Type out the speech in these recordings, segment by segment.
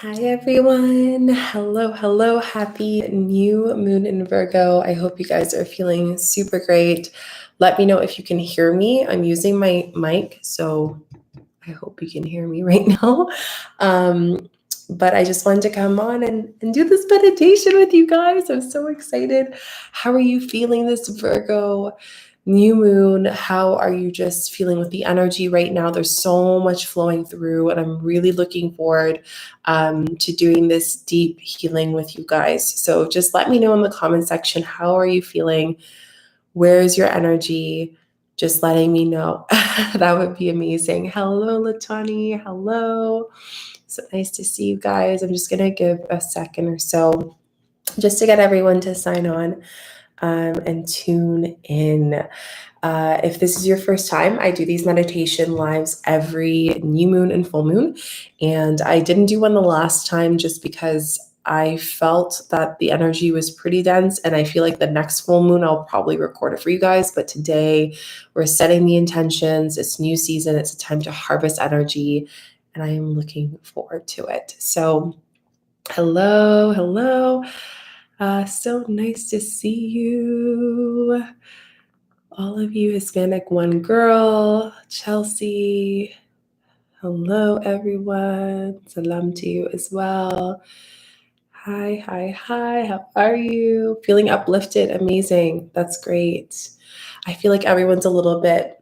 Hi everyone. Hello, hello. Happy new moon in Virgo. I hope you guys are feeling super great. Let me know if you can hear me. I'm using my mic, so I hope you can hear me right now. But I just wanted to come on and do this meditation with you guys. I'm so excited. How are you feeling this Virgo new moon? How are you just feeling with the energy right now? There's so much flowing through, and I'm really looking forward to doing this deep healing with you guys. So just let me know in the comment section, how are you feeling? Where is your energy? Just letting me know. That would be amazing. Hello, Latani. Hello. So nice to see you guys. I'm just going to give a second or so just to get everyone to sign on and tune in. If this is your first time, I do these meditation lives every new moon and full moon. And I didn't do one the last time just because I felt that the energy was pretty dense. And I feel like the next full moon, I'll probably record it for you guys. But today, we're setting the intentions. It's new season. It's a time to harvest energy. And I am looking forward to it. So, hello, hello. So nice to see you. All of you, Hispanic One Girl, Chelsea. Hello, everyone. Salam to you as well. Hi, hi, hi. How are you? Feeling uplifted? Amazing. That's great. I feel like everyone's a little bit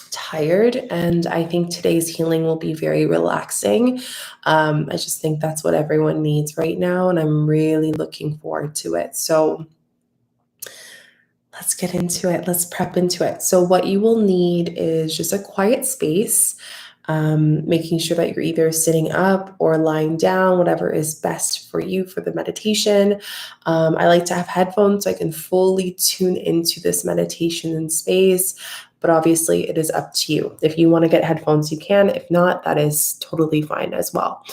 tired, and I think today's healing will be very relaxing. I just think that's what everyone needs right now, and I'm really looking forward to it. So let's get into it. Let's prep into it. So what you will need is just a quiet space, making sure that you're either sitting up or lying down, whatever is best for you for the meditation. I like to have headphones so I can fully tune into this meditation in space, but obviously it is up to you. If you want to get headphones, you can. If not, that is totally fine as well.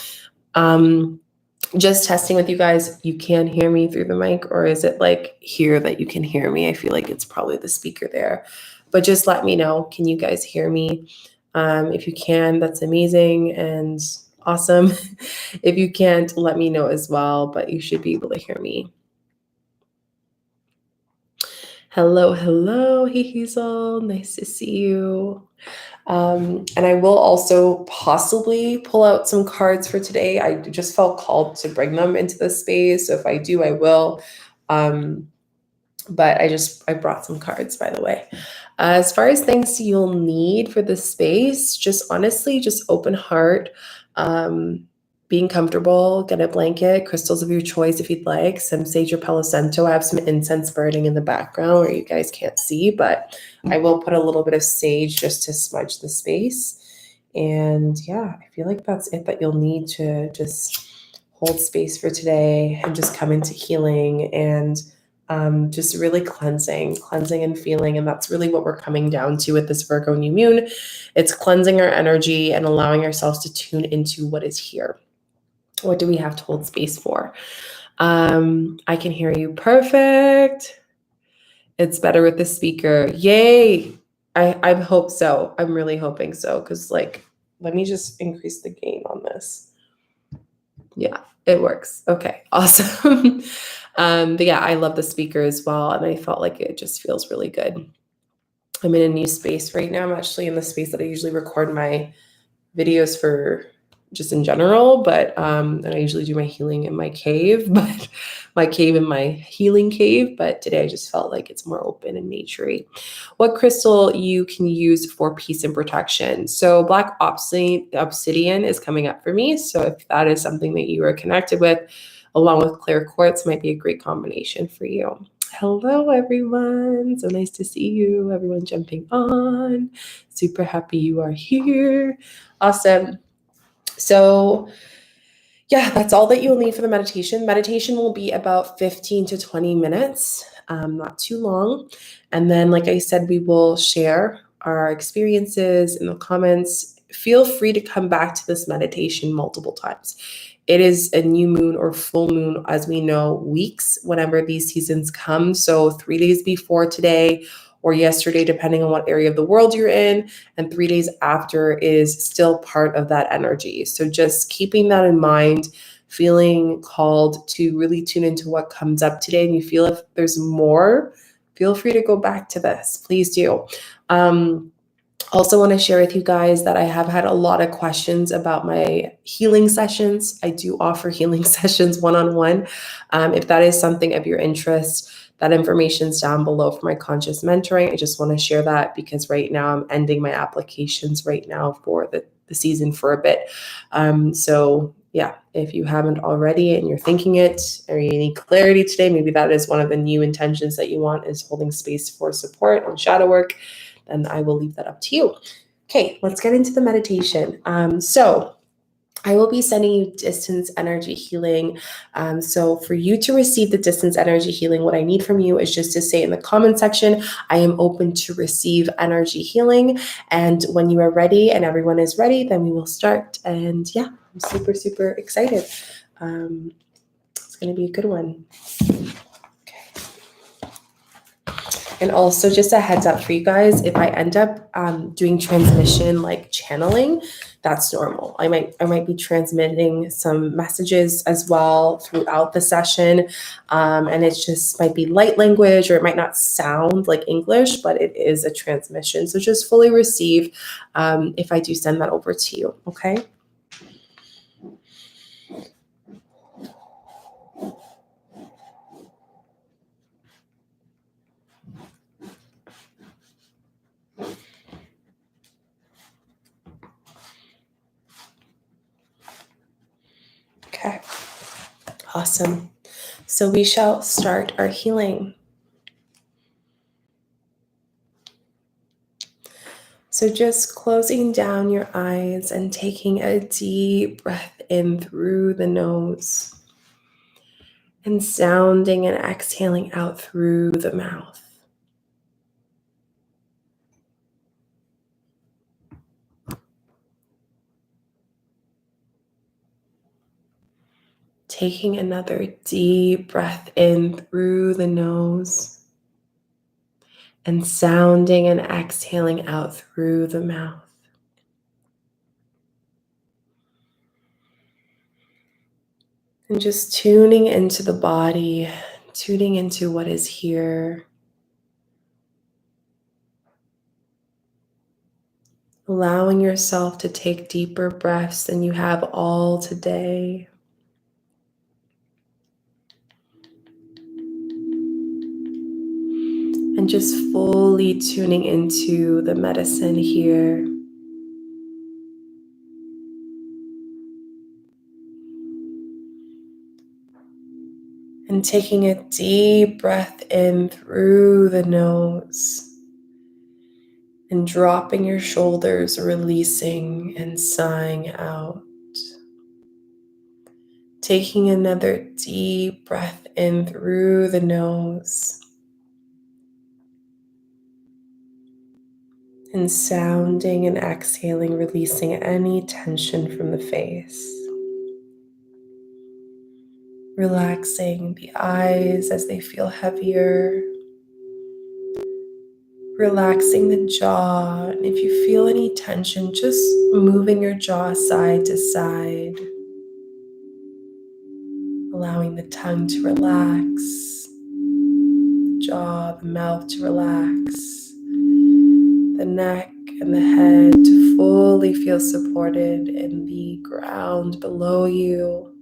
Just testing with you guys, you can hear me through the mic, or is it like here that you can hear me? I feel like it's probably the speaker there, but just let me know. Can you guys hear me? If you can, that's amazing and awesome. If you can't, let me know as well, but you should be able to hear me. Hello, hello, Hazel. Nice to see you. And I will also possibly pull out some cards for today. I just felt called to bring them into the space. So if I do, I will. But I brought some cards, by the way. As far as things you'll need for the space, just honestly, just open heart, being comfortable, get a blanket, crystals of your choice if you'd like, some sage or Palo Santo. I have some incense burning in the background where you guys can't see, but I will put a little bit of sage just to smudge the space. And yeah, I feel like that's it that you'll need to just hold space for today and just come into healing and just really cleansing and feeling. And that's really what we're coming down to with this Virgo new moon. It's cleansing our energy and allowing ourselves to tune into what is here. What do we have to hold space for? I can hear you perfect. It's better with the speaker. Yay. I hope so. I'm really hoping so. Because let me just increase the gain on this. Yeah, it works. Okay, awesome. But yeah, I love the speaker as well. And I felt like it just feels really good. I'm in a new space right now. I'm actually in the space that I usually record my videos for just in general, but and I usually do my healing in my cave, but my cave in my healing cave. But today I just felt like it's more open and naturey. What crystal you can use for peace and protection? So black obsidian is coming up for me. So if that is something that you are connected with, along with clear quartz, might be a great combination for you. Hello, everyone. So nice to see you. Everyone jumping on. Super happy you are here. Awesome. So yeah, that's all that you'll need for the meditation. Meditation will be about 15 to 20 minutes, not too long. And then, like I said, we will share our experiences in the comments. Feel free to come back to this meditation multiple times. It is a new moon or full moon, as we know, weeks whenever these seasons come. So 3 days before today or yesterday, depending on what area of the world you're in, and 3 days after is still part of that energy. So just keeping that in mind, feeling called to really tune into what comes up today, and you feel if there's more, feel free to go back to this. Please do. Also want to share with you guys that I have had a lot of questions about my healing sessions. I do offer healing sessions one-on-one. If that is something of your interest, that information's down below for my conscious mentoring. I just want to share that because right now I'm ending my applications right now for the season for a bit. So yeah, if you haven't already and you're thinking it or you need clarity today, maybe that is one of the new intentions that you want, is holding space for support and shadow work, then I will leave that up to you. Okay, let's get into the meditation. So I will be sending you distance energy healing. So for you to receive the distance energy healing, what I need from you is just to say in the comment section, I am open to receive energy healing. And when you are ready and everyone is ready, then we will start. And yeah, I'm super, super excited. It's going to be a good one. And also just a heads up for you guys, if I end up doing transmission like channeling, that's normal. I might be transmitting some messages as well throughout the session. And it just might be light language, or it might not sound like English, but it is a transmission. So just fully receive if I do send that over to you, okay? Okay, awesome. So we shall start our healing. So just closing down your eyes and taking a deep breath in through the nose and sounding and exhaling out through the mouth. Taking another deep breath in through the nose and sounding and exhaling out through the mouth. And just tuning into the body, tuning into what is here. Allowing yourself to take deeper breaths than you have all today. And just fully tuning into the medicine here. And taking a deep breath in through the nose. And dropping your shoulders, releasing and sighing out. Taking another deep breath in through the nose. And sounding and exhaling, releasing any tension from the face. Relaxing the eyes as they feel heavier. Relaxing the jaw. And if you feel any tension, just moving your jaw side to side. Allowing the tongue to relax. The jaw, the mouth to relax. The neck and the head to fully feel supported in the ground below you.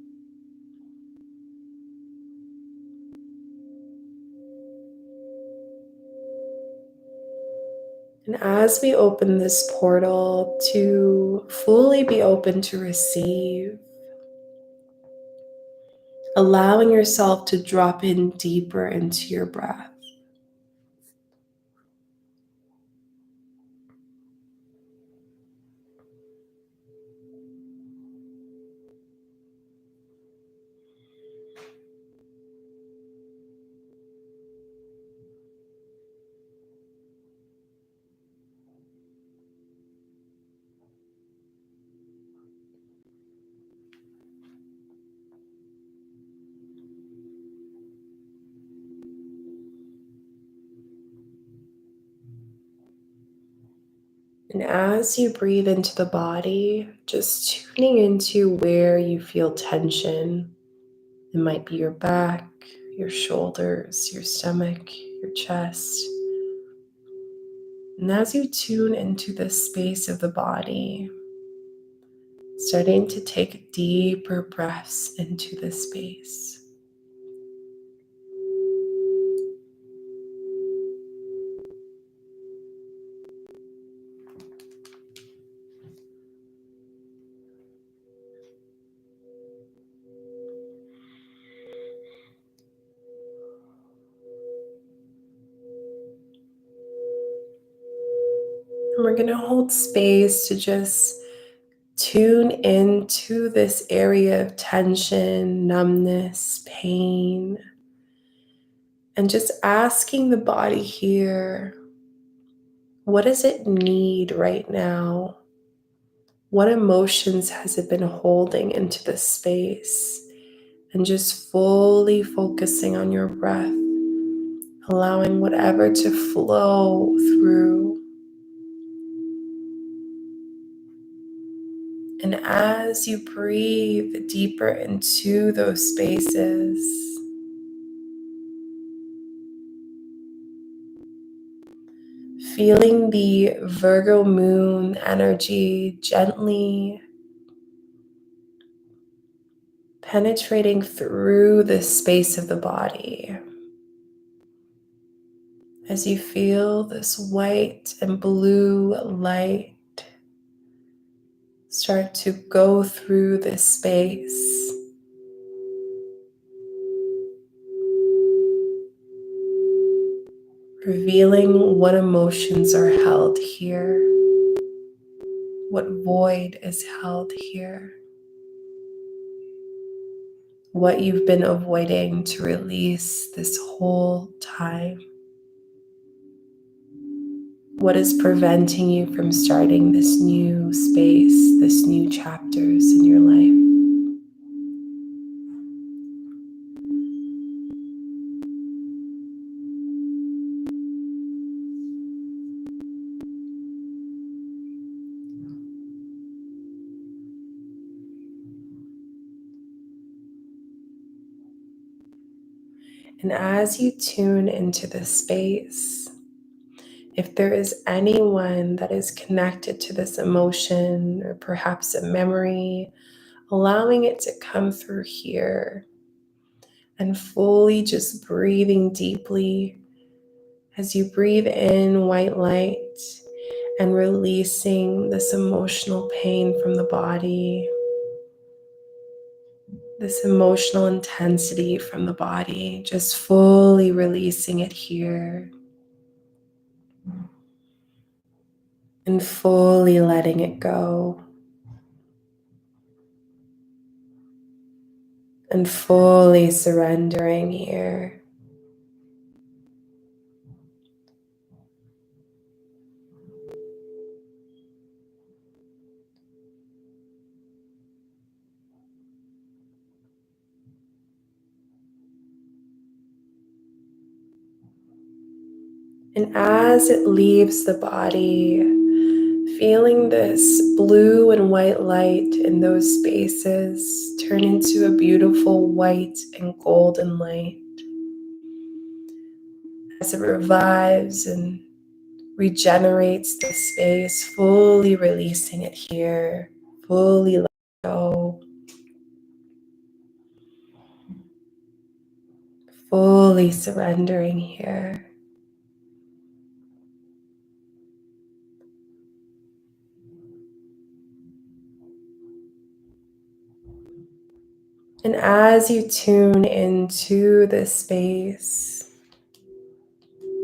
And as we open this portal to fully be open to receive, allowing yourself to drop in deeper into your breath. And as you breathe into the body, just tuning into where you feel tension. It might be your back, your shoulders, your stomach, your chest. And as you tune into the space of the body, starting to take deeper breaths into this space. And we're going to hold space to just tune into this area of tension, numbness, pain, and just asking the body here, what does it need right now? What emotions has it been holding into this space? And just fully focusing on your breath, allowing whatever to flow through. And as you breathe deeper into those spaces, feeling the Virgo moon energy gently penetrating through the space of the body. As you feel this white and blue light start to go through this space, revealing what emotions are held here, what void is held here, what you've been avoiding to release this whole time, what is preventing you from starting this new space, this new chapters in your life. And as you tune into this space, if there is anyone that is connected to this emotion or perhaps a memory, allowing it to come through here and fully just breathing deeply as you breathe in white light and releasing this emotional pain from the body, this emotional intensity from the body, just fully releasing it here. And fully letting it go. And fully surrendering here. And as it leaves the body, feeling this blue and white light in those spaces turn into a beautiful white and golden light as it revives and regenerates the space, fully releasing it here, fully letting go, fully surrendering here. And as you tune into this space,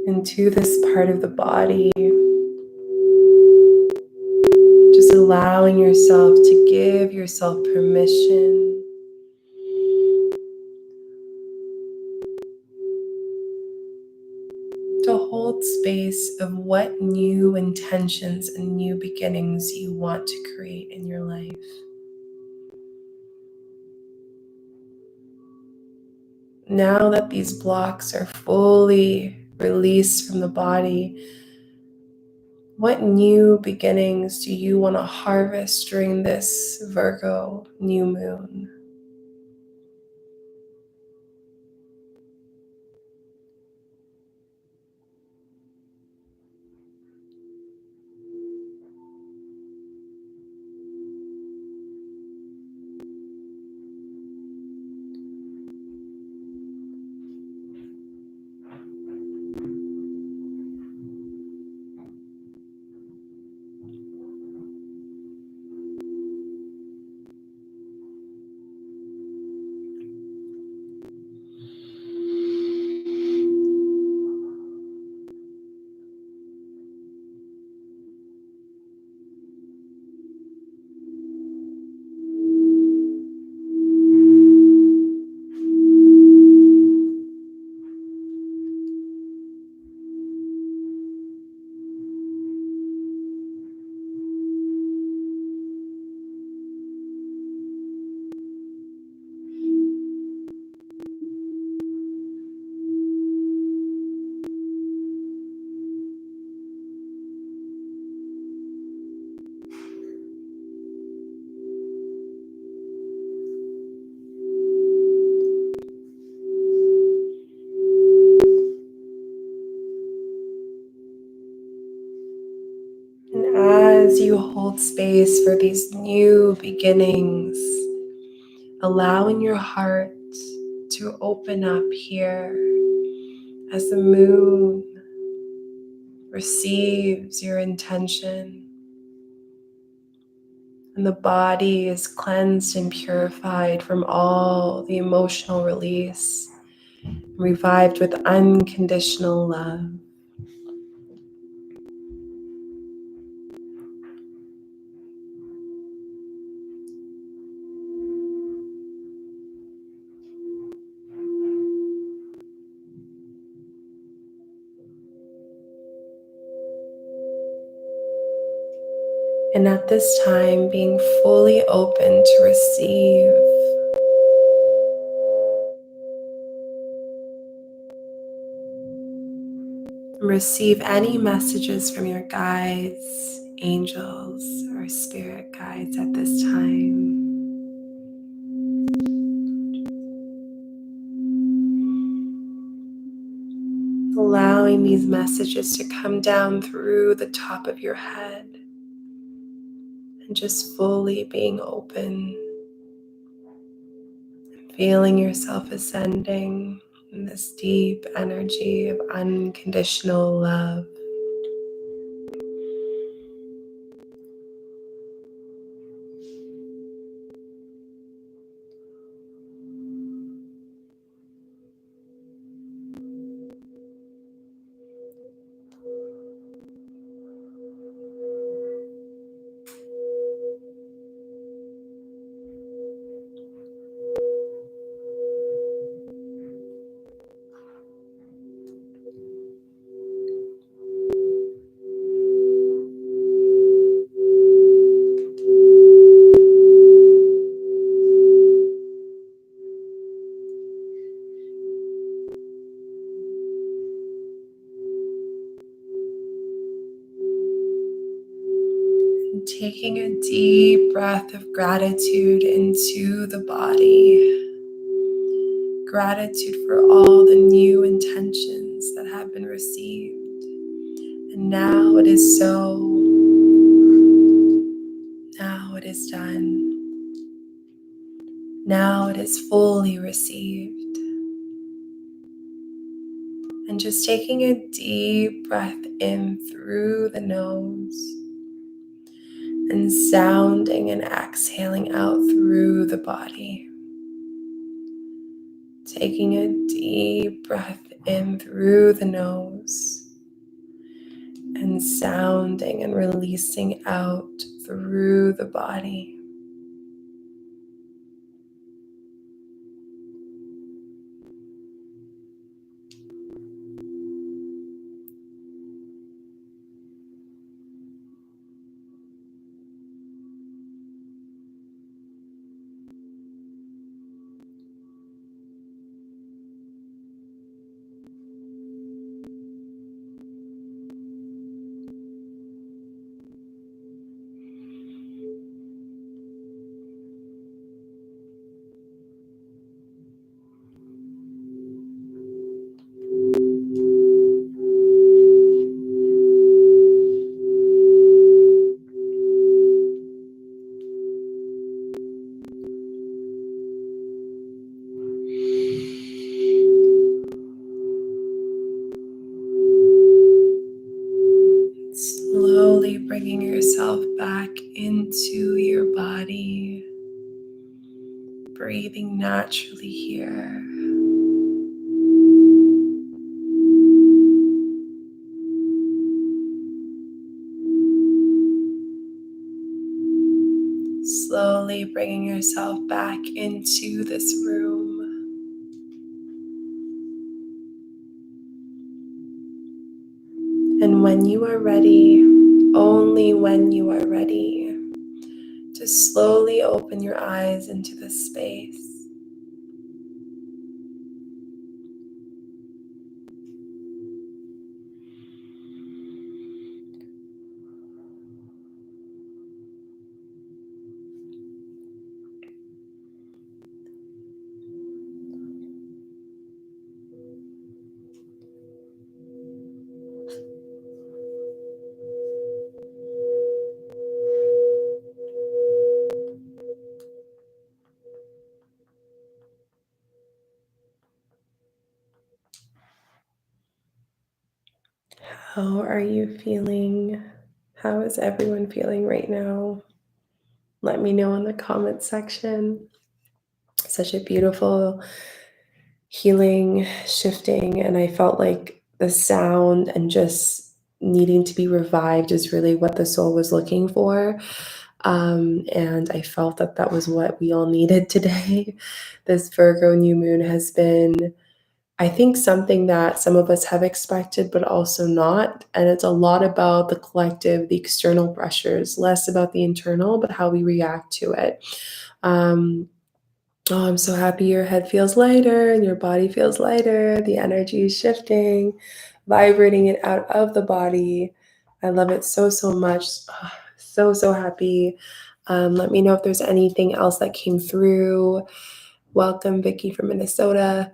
into this part of the body, just allowing yourself to give yourself permission to hold space of what new intentions and new beginnings you want to create in your life. Now that these blocks are fully released from the body, What new beginnings do you want to harvest during this Virgo new moon? And as you hold space for these new beginnings, allowing your heart to open up here as the moon receives your intention and the body is cleansed and purified from all the emotional release, revived with unconditional love. And at this time, being fully open to receive. Receive any messages from your guides, angels, or spirit guides at this time. Allowing these messages to come down through the top of your head and just fully being open, feeling yourself ascending in this deep energy of unconditional love. And taking a deep breath of gratitude into the body. Gratitude for all the new intentions that have been received. And now it is so. Now it is done. Now it is fully received. And just taking a deep breath in through the nose and sounding and exhaling out through the body. Taking a deep breath in through the nose and sounding and releasing out through the body. Breathing naturally here. Slowly bringing yourself back into this room. And when you are ready, only when you are ready, to slowly open your eyes into this space. How are you feeling? How is everyone feeling right now? Let me know in the comments section. Such a beautiful healing, shifting, and I felt like the sound and just needing to be revived is really what the soul was looking for. And I felt that that was what we all needed today. This Virgo new moon has been, I think, something that some of us have expected, but also not. And it's a lot about the collective, the external pressures, less about the internal, but how we react to it. Oh, I'm so happy your head feels lighter and your body feels lighter. The energy is shifting, vibrating it out of the body. I love it so, so much. Oh, so, so happy. Let me know if there's anything else that came through. Welcome, Vicky from Minnesota.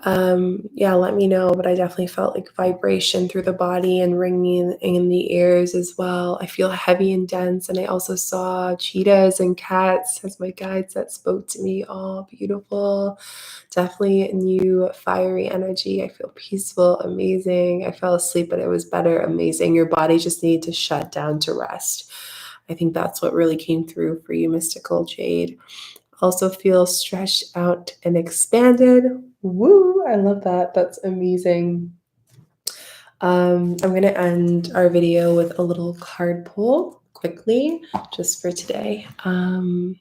Yeah, let me know, but I definitely felt like vibration through the body and ringing in the ears as well. I feel heavy and dense, and I also saw cheetahs and cats as my guides that spoke to me. All beautiful. Definitely a new fiery energy. I feel peaceful, amazing. I fell asleep, but it was better, amazing. Your body just needed to shut down to rest. I think that's what really came through for you, Mystical Jade. Also feel stretched out and expanded. Woo! I love that. That's amazing. I'm going to end our video with a little card pull quickly, just for today. And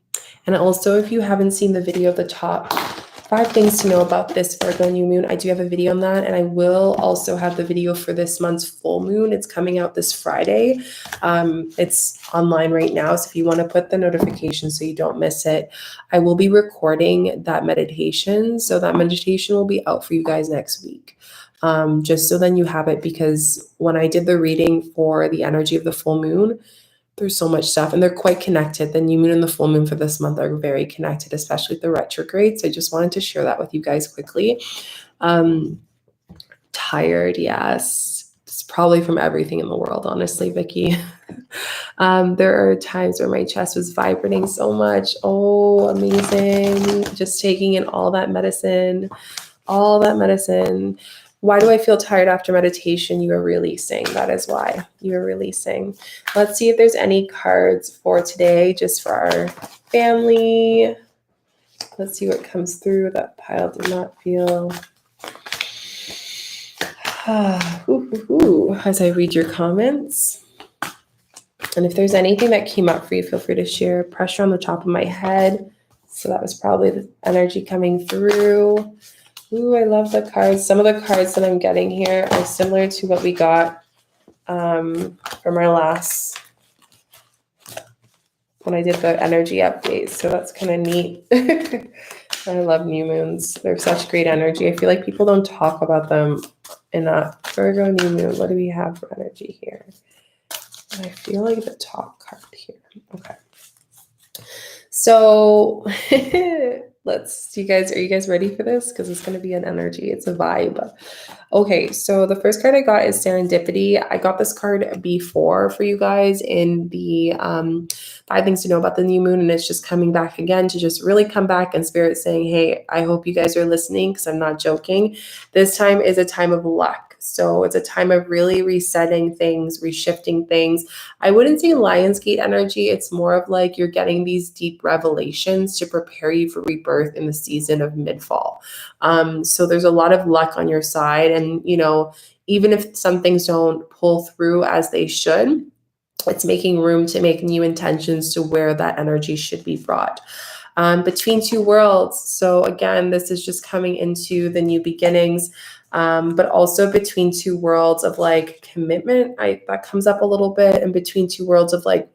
also, if you haven't seen the video of the top 5 things to know about this Virgo new moon, I do have a video on that, and I will also have the video for this month's full moon. It's coming out this Friday. It's online right now, so if you want to put the notification so you don't miss it, I will be recording that meditation. So that meditation will be out for you guys next week. Just so then you have it, because when I did the reading for the energy of the full moon, there's so much stuff, and they're quite connected. The new moon and the full moon for this month are very connected, especially with the retrogrades. I just wanted to share that with you guys quickly. Tired, yes. It's probably from everything in the world, honestly, Vicky. There are times where my chest was vibrating so much. Oh, amazing. Just taking in all that medicine. Why do I feel tired after meditation? You are releasing. That is why you are releasing. Let's see if there's any cards for today, just for our family. Let's see what comes through. That pile did not feel. As I read your comments. And if there's anything that came up for you, feel free to share. Pressure on the top of my head. So that was probably the energy coming through. Ooh, I love the cards. Some of the cards that I'm getting here are similar to what we got from our last, when I did the energy update. So that's kind of neat. I love new moons. They're such great energy. I feel like people don't talk about them enough. Virgo new moon. What do we have for energy here? I feel like the top card here. Okay. So are you guys ready for this? Because it's going to be an energy. It's a vibe. Okay, so the first card I got is Serendipity. I got this card before for you guys in the 5 things to know about the new moon, and it's just coming back again to just really come back, and Spirit saying, hey, I hope you guys are listening, because I'm not joking. This time is a time of luck. So it's a time of really resetting things, reshifting things. I wouldn't say Lionsgate energy. It's more of like you're getting these deep revelations to prepare you for rebirth in the season of mid-fall. So there's a lot of luck on your side. And, even if some things don't pull through as they should, it's making room to make new intentions to where that energy should be brought. Between two worlds. So again, this is just coming into the new beginnings, but also between two worlds of like commitment. That comes up a little bit, and between two worlds of like,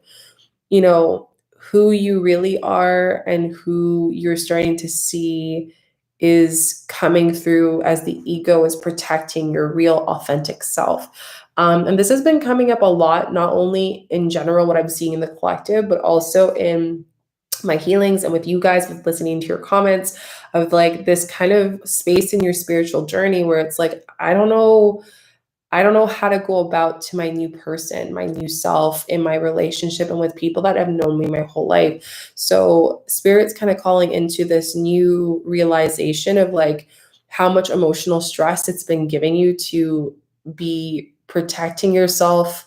who you really are and who you're starting to see is coming through as the ego is protecting your real authentic self. And this has been coming up a lot, not only in general, what I'm seeing in the collective, but also in my healings and with you guys, with listening to your comments of like this kind of space in your spiritual journey where it's like, I don't know how to go about to my new person, my new self in my relationship and with people that have known me my whole life. So spirit's kind of calling into this new realization of like how much emotional stress it's been giving you to be protecting yourself,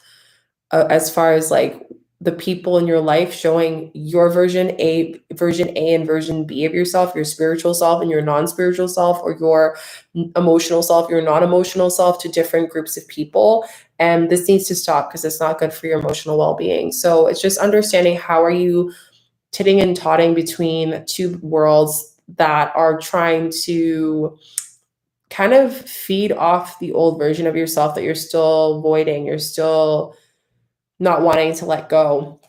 as far as like the people in your life showing your version A and version B of yourself, your spiritual self and your non-spiritual self, or your emotional self, your non-emotional self, to different groups of people. And this needs to stop because it's not good for your emotional well-being. So it's just understanding how are you titting and totting between two worlds that are trying to kind of feed off the old version of yourself that you're still voiding, you're still not wanting to let go.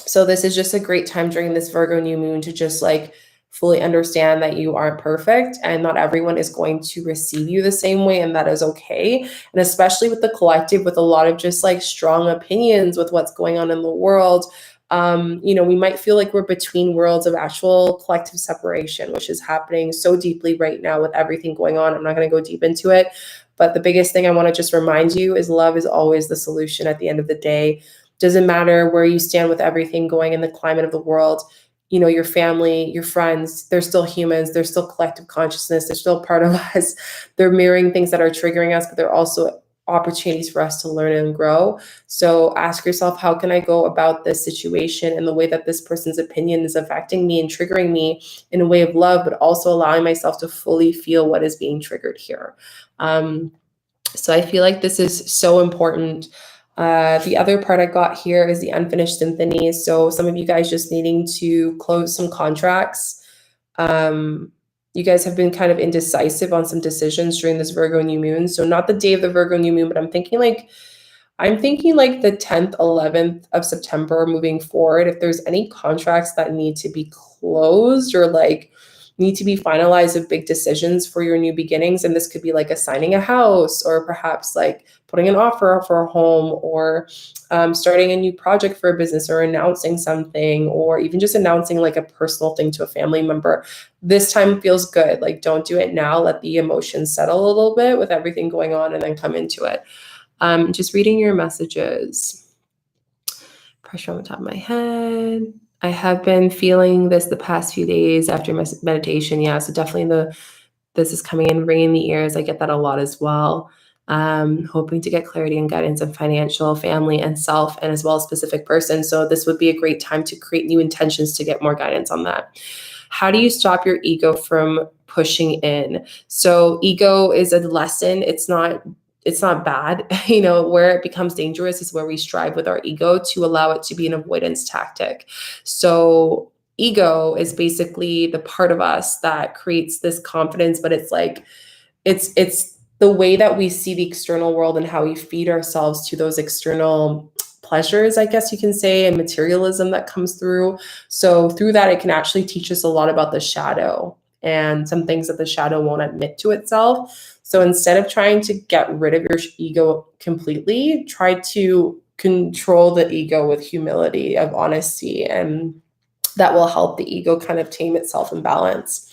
So this is just a great time during this Virgo new moon to just like fully understand that you aren't perfect and not everyone is going to receive you the same way, and that is okay. And especially with the collective, with a lot of just like strong opinions with what's going on in the world, we might feel like we're between worlds of actual collective separation, which is happening so deeply right now with everything going on. I'm not going to go deep into it, but the biggest thing I want to just remind you is love is always the solution at the end of the day. Doesn't matter where you stand with everything going in the climate of the world. Your family, your friends, they're still humans. They're still collective consciousness. They're still part of us. They're mirroring things that are triggering us, but they're also opportunities for us to learn and grow. So ask yourself, how can I go about this situation in the way that this person's opinion is affecting me and triggering me in a way of love, but also allowing myself to fully feel what is being triggered here. So I feel like this is so important. The other part I got here is the unfinished symphony. So some of you guys just needing to close some contracts. You guys have been kind of indecisive on some decisions during this Virgo new moon. So not the day of the Virgo new moon, but I'm thinking like the 10th, 11th of September moving forward. If there's any contracts that need to be closed or like need to be finalized of big decisions for your new beginnings, and this could be like assigning a house or perhaps like putting an offer for a home or starting a new project for a business or announcing something or even just announcing like a personal thing to a family member. This time feels good. Like don't do it now. Let the emotions settle a little bit with everything going on and then come into it. Just reading your messages. Pressure on the top of my head. I have been feeling this the past few days after my meditation. Yeah, so definitely this is coming in, ringing the ears. I get that a lot as well. Hoping to get clarity and guidance on financial, family, and self, and as well as specific person. So this would be a great time to create new intentions to get more guidance on that. How do you stop your ego from pushing in? So ego is a lesson. It's not bad. Where it becomes dangerous is where we strive with our ego to allow it to be an avoidance tactic. So ego is basically the part of us that creates this confidence, but it's like it's the way that we see the external world and how we feed ourselves to those external pleasures, I guess you can say, and materialism that comes through. So through that, it can actually teach us a lot about the shadow and some things that the shadow won't admit to itself. So instead of trying to get rid of your ego completely, try to control the ego with humility, of honesty, and that will help the ego kind of tame itself and balance.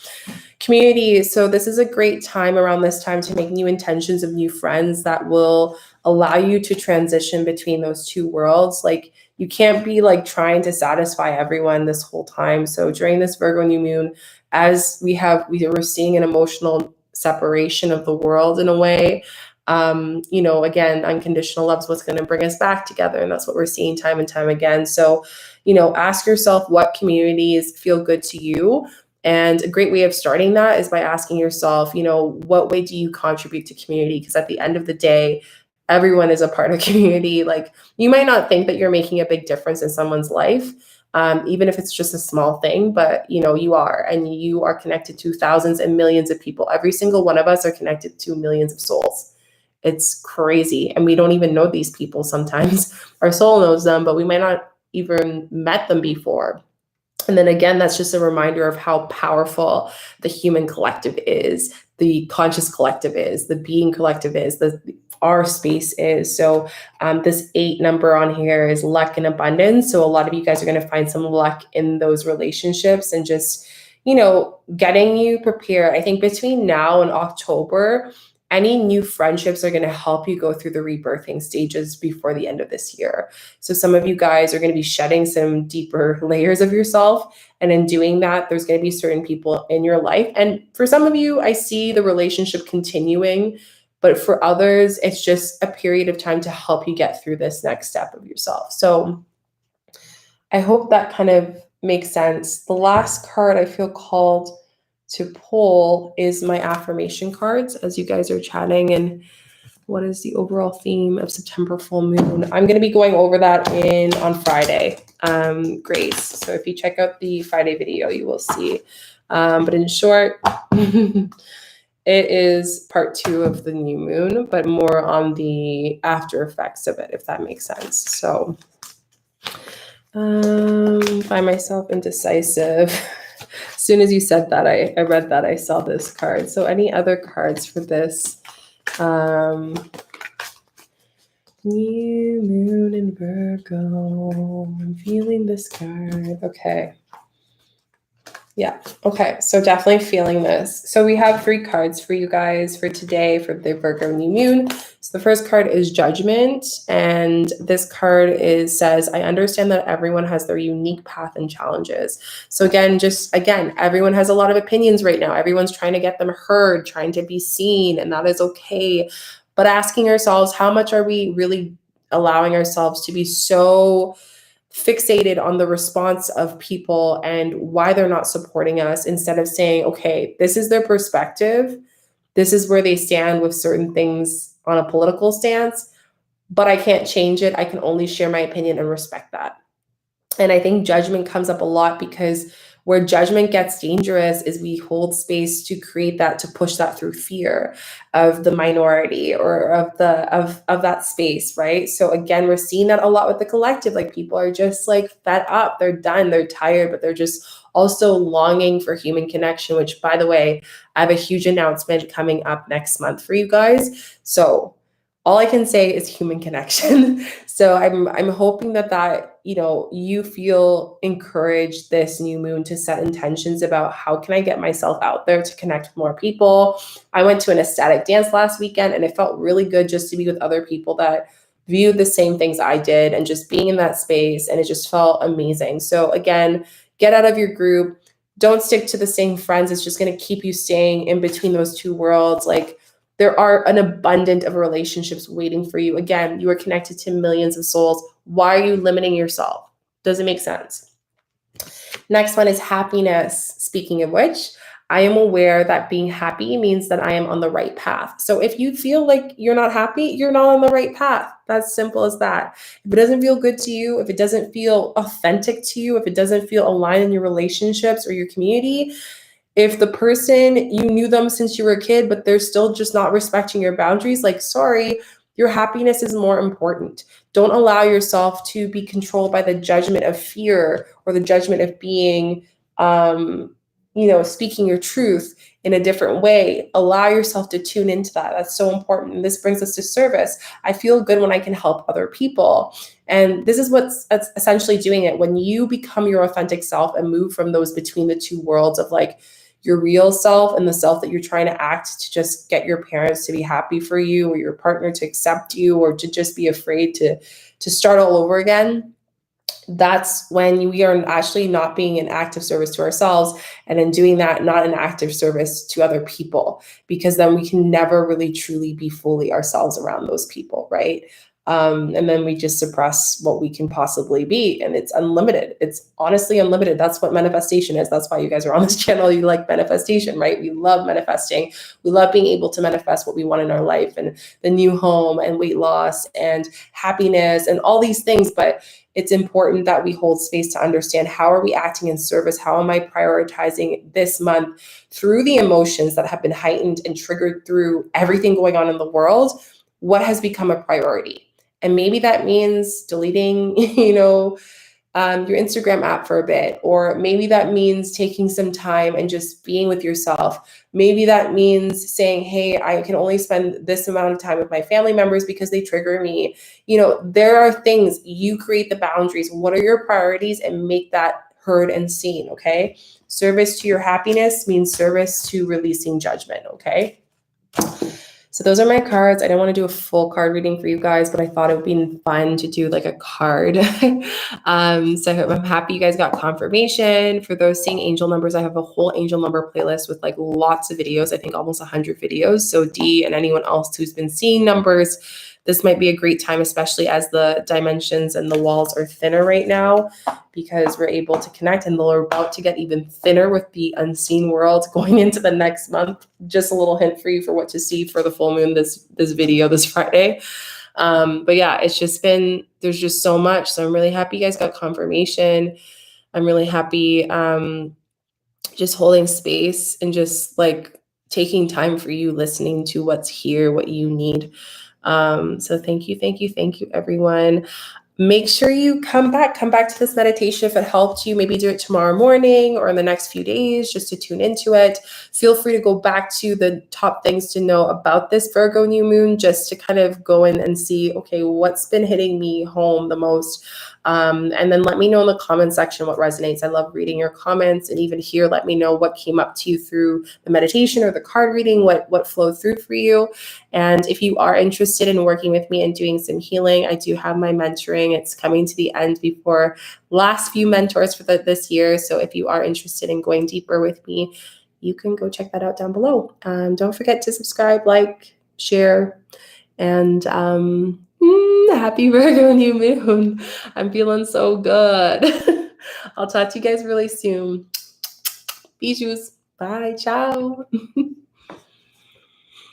Community. So this is a great time around this time to make new intentions of new friends that will allow you to transition between those two worlds. Like you can't be like trying to satisfy everyone this whole time. So during this Virgo new moon, as we're seeing an emotional separation of the world in a way, Again, unconditional love is what's going to bring us back together. And that's what we're seeing time and time again. So, ask yourself what communities feel good to you. And a great way of starting that is by asking yourself, what way do you contribute to community? Because at the end of the day, everyone is a part of community. Like, you might not think that you're making a big difference in someone's life, even if it's just a small thing, but you are, and you are connected to thousands and millions of people. Every single one of us are connected to millions of souls. It's crazy. And we don't even know these people sometimes. Our soul knows them, but we might not even met them before. And then again, that's just a reminder of how powerful the human collective is, the conscious collective is, the being collective is, our space is. So this 8 number on here is luck and abundance. So a lot of you guys are going to find some luck in those relationships and just, getting you prepared. I think between now and October, any new friendships are going to help you go through the rebirthing stages before the end of this year. So some of you guys are going to be shedding some deeper layers of yourself. And in doing that, there's going to be certain people in your life. And for some of you, I see the relationship continuing. But for others, it's just a period of time to help you get through this next step of yourself. So I hope that kind of makes sense. The last card I feel called to pull is my affirmation cards as you guys are chatting. And what is the overall theme of September full moon? I'm going to be going over that on Friday, Grace. So if you check out the Friday video, you will see. But in short, it is part 2 of the new moon, but more on the after effects of it, if that makes sense. So find myself indecisive. As soon as you said that, I read that, I saw this card. So any other cards for this? New moon in Virgo. I'm feeling this card. Okay. Yeah. Okay. So definitely feeling this. So we have 3 cards for you guys for today for the Virgo new moon. So the first card is Judgment. And this card says, I understand that everyone has their unique path and challenges. So again, everyone has a lot of opinions right now. Everyone's trying to get them heard, trying to be seen, and that is okay. But asking ourselves, how much are we really allowing ourselves to be so fixated on the response of people and why they're not supporting us, instead of saying, okay, this is their perspective. This is where they stand with certain things on a political stance, but I can't change it. I can only share my opinion and respect that. And I think judgment comes up a lot, because where judgment gets dangerous is we hold space to create that, to push that through fear of the minority or of that space, right? So again, we're seeing that a lot with the collective. Like, people are just like fed up, they're done, they're tired, but they're just also longing for human connection, which, by the way, I have a huge announcement coming up next month for you guys. So all I can say is human connection. So I'm hoping that you feel encouraged this new moon to set intentions about, how can I get myself out there to connect with more people. I went to an ecstatic dance last weekend, and it felt really good just to be with other people that viewed the same things I did, and just being in that space, and it just felt amazing. So again, get out of your group. Don't stick to the same friends. It's just going to keep you staying in between those 2 worlds. Like, there are an abundance of relationships waiting for you. Again, you are connected to millions of souls. Why are you limiting yourself? Doesn't make sense. Next one is happiness. Speaking of which, I am aware that being happy means that I am on the right path. So if you feel like you're not happy, you're not on the right path. That's simple as that. If it doesn't feel good to you, if it doesn't feel authentic to you, if it doesn't feel aligned in your relationships or your community, if the person, you knew them since you were a kid, but they're still just not respecting your boundaries, like, sorry, your happiness is more important. Don't allow yourself to be controlled by the judgment of fear or the judgment of being, speaking your truth in a different way. Allow yourself to tune into that. That's so important. And this brings us to service. I feel good when I can help other people. And this is what's essentially doing it. When you become your authentic self and move from those between the 2 worlds of like your real self and the self that you're trying to act to just get your parents to be happy for you, or your partner to accept you, or to just be afraid to start all over again. that's when we are actually not being an active service to ourselves, and in doing that, not an active service to other people, because then we can never really truly be fully ourselves around those people, right? And then we just suppress what we can possibly be, and it's unlimited. It's honestly unlimited. That's what manifestation is. That's why you guys are on this channel. You like manifestation, right? We love manifesting. We love being able to manifest what we want in our life, and the new home and weight loss and happiness and all these things. But it's important that we hold space to understand, how are we acting in service? How am I prioritizing this month through the emotions that have been heightened and triggered through everything going on in the world? What has become a priority? And maybe that means deleting, your Instagram app for a bit, or maybe that means taking some time and just being with yourself. Maybe that means saying, hey, I can only spend this amount of time with my family members because they trigger me. There are things, you create the boundaries. What are your priorities, and make that heard and seen, okay? Service to your happiness means service to releasing judgment, okay? So those are my cards. I didn't want to do a full card reading for you guys, but I thought it would be fun to do like a card. So I'm happy you guys got confirmation. For those seeing angel numbers, I have a whole angel number playlist with like lots of videos. I think almost 100 videos. So D and anyone else who's been seeing numbers, this might be a great time, especially as the dimensions and the walls are thinner right now, because we're able to connect, and they're about to get even thinner with the unseen world going into the next month. Just a little hint for you for what to see for the full moon this video this Friday. But yeah, it's just been, there's just so much. So I'm really happy you guys got confirmation. I'm really happy just holding space and just like taking time for you, listening to what's here, what you need. So thank you, everyone. Make sure you come back to this meditation if it helped you. Maybe do it tomorrow morning or in the next few days just to tune into it. Feel free to go back to the top things to know about this Virgo new moon, just to kind of go in and see, okay, what's been hitting me home the most. And then let me know in the comment section what resonates. I love reading your comments, and even here, let me know what came up to you through the meditation or the card reading, what flowed through for you. And if you are interested in working with me and doing some healing, I do have my mentoring. It's coming to the end before last few mentors for this year. So if you are interested in going deeper with me, you can go check that out down below. Don't forget to subscribe, like, share, and happy Virgo new moon. I'm feeling so good. I'll talk to you guys really soon. Bijous. Bye. Ciao.